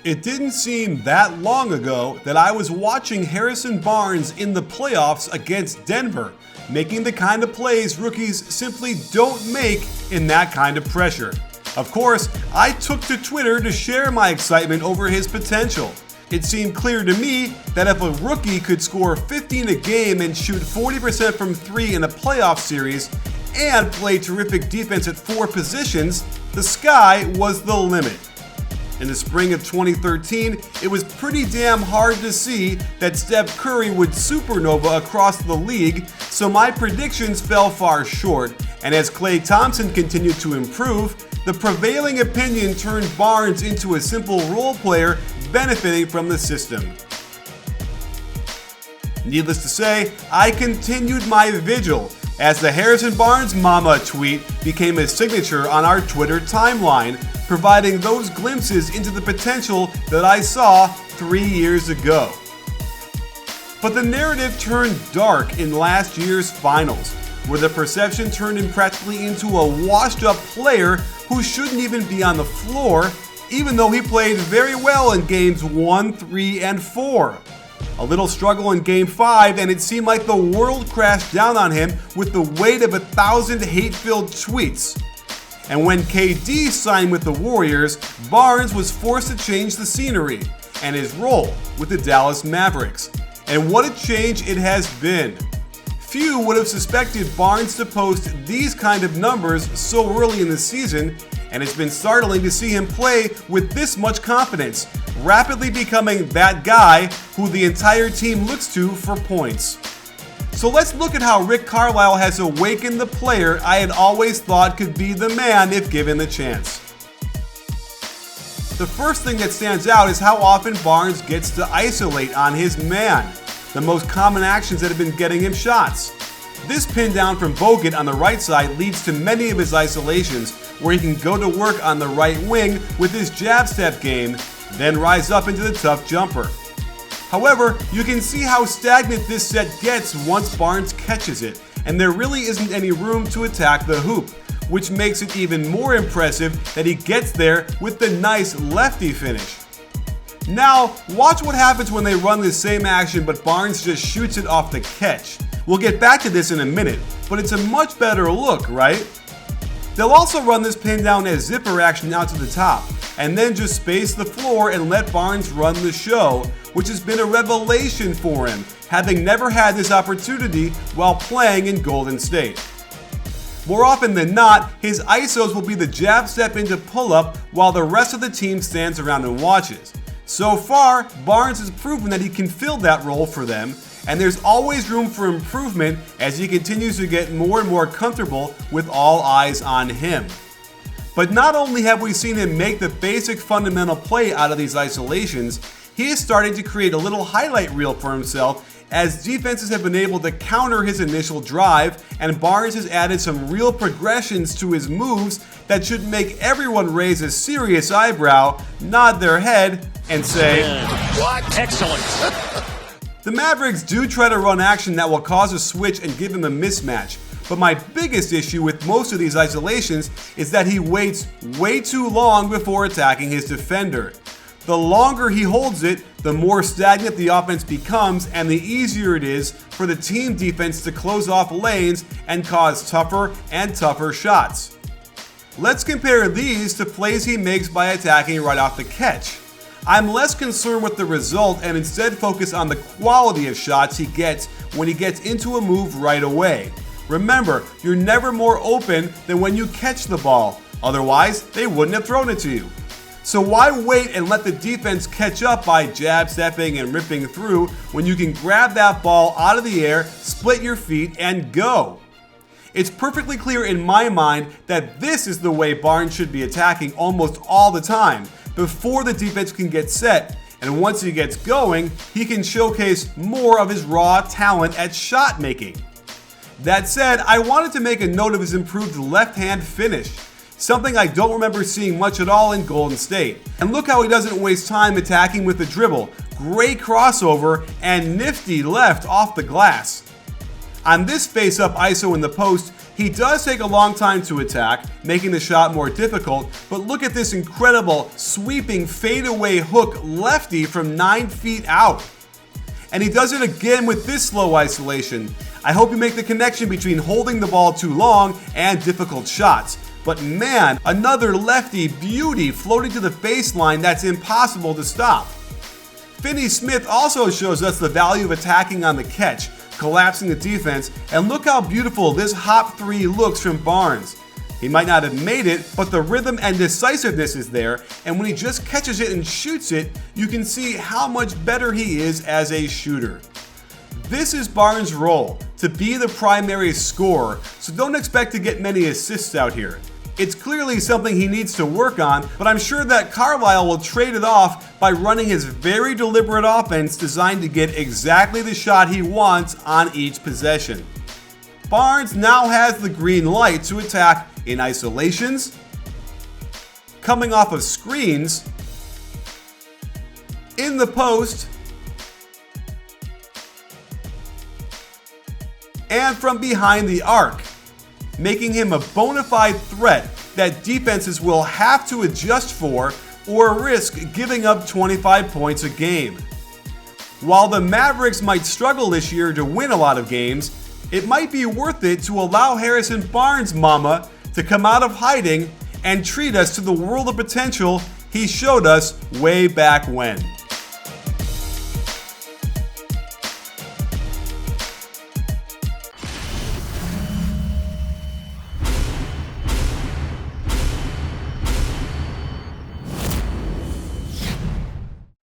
It didn't seem that long ago that I was watching Harrison Barnes in the playoffs against Denver, making the kind of plays rookies simply don't make in that kind of pressure. Of course, I took to Twitter to share my excitement over his potential. It seemed clear to me that if a rookie could score 15 a game and shoot 40% from 3 in a playoff series and play terrific defense at 4 positions, the sky was the limit. In the spring of 2013, it was pretty damn hard to see that Steph Curry would supernova across the league, so my predictions fell far short, and as Klay Thompson continued to improve, the prevailing opinion turned Barnes into a simple role player benefiting from the system. Needless to say, I continued my vigil as the Harrison Barnes Mama tweet became a signature on our Twitter timeline, providing those glimpses into the potential that I saw 3 years ago. But the narrative turned dark in last year's finals, where the perception turned him practically into a washed-up player who shouldn't even be on the floor, even though he played very well in games 1, 3, and 4. A little struggle in Game 5, and it seemed like the world crashed down on him with the weight of 1,000 hate-filled tweets. And when KD signed with the Warriors, Barnes was forced to change the scenery and his role with the Dallas Mavericks. And what a change it has been. Few would have suspected Barnes to post these kind of numbers so early in the season, and it's been startling to see him play with this much confidence, rapidly becoming that guy who the entire team looks to for points. So let's look at how Rick Carlisle has awakened the player I had always thought could be the man if given the chance. The first thing that stands out is how often Barnes gets to isolate on his man, the most common actions that have been getting him shots. This pin down from Bogut on the right side leads to many of his isolations, where he can go to work on the right wing with his jab step game, then rise up into the tough jumper. However, you can see how stagnant this set gets once Barnes catches it, and there really isn't any room to attack the hoop, which makes it even more impressive that he gets there with the nice lefty finish. Now, watch what happens when they run the same action but Barnes just shoots it off the catch. We'll get back to this in a minute, but it's a much better look, right? They'll also run this pin down as zipper action out to the top, and then just space the floor and let Barnes run the show, which has been a revelation for him, having never had this opportunity while playing in Golden State. More often than not, his ISOs will be the jab step into pull-up while the rest of the team stands around and watches. So far, Barnes has proven that he can fill that role for them, and there's always room for improvement as he continues to get more and more comfortable with all eyes on him. But not only have we seen him make the basic fundamental play out of these isolations, he is starting to create a little highlight reel for himself as defenses have been able to counter his initial drive, and Barnes has added some real progressions to his moves that should make everyone raise a serious eyebrow, nod their head, and say, "What? Excellent." The Mavericks do try to run action that will cause a switch and give him a mismatch, but my biggest issue with most of these isolations is that he waits way too long before attacking his defender. The longer he holds it, the more stagnant the offense becomes and the easier it is for the team defense to close off lanes and cause tougher and tougher shots. Let's compare these to plays he makes by attacking right off the catch. I'm less concerned with the result and instead focus on the quality of shots he gets when he gets into a move right away. Remember, you're never more open than when you catch the ball, otherwise they wouldn't have thrown it to you. So why wait and let the defense catch up by jab stepping and ripping through when you can grab that ball out of the air, split your feet, and go? It's perfectly clear in my mind that this is the way Barnes should be attacking almost all the time, before the defense can get set, and once he gets going, he can showcase more of his raw talent at shot making. That said, I wanted to make a note of his improved left-hand finish, something I don't remember seeing much at all in Golden State. And look how he doesn't waste time attacking with the dribble, great crossover, and nifty left off the glass. On this face-up ISO in the post, He does take a long time to attack, making the shot more difficult, but look at this incredible sweeping fadeaway hook lefty from 9 feet out. And he does it again with this slow isolation. I hope you make the connection between holding the ball too long and difficult shots. But man, another lefty beauty floating to the baseline that's impossible to stop. Finney-Smith also shows us the value of attacking on the catch, collapsing the defense, and look how beautiful this hop 3 looks from Barnes. He might not have made it, but the rhythm and decisiveness is there, and when he just catches it and shoots it, you can see how much better he is as a shooter. This is Barnes' role, to be the primary scorer, so don't expect to get many assists out here. It's clearly something he needs to work on, but I'm sure that Carlisle will trade it off by running his very deliberate offense designed to get exactly the shot he wants on each possession. Barnes now has the green light to attack in isolations, coming off of screens, in the post, and from behind the arc, making him a bona fide threat that defenses will have to adjust for or risk giving up 25 points a game. While the Mavericks might struggle this year to win a lot of games, it might be worth it to allow Harrison Barnes' mama to come out of hiding and treat us to the world of potential he showed us way back when.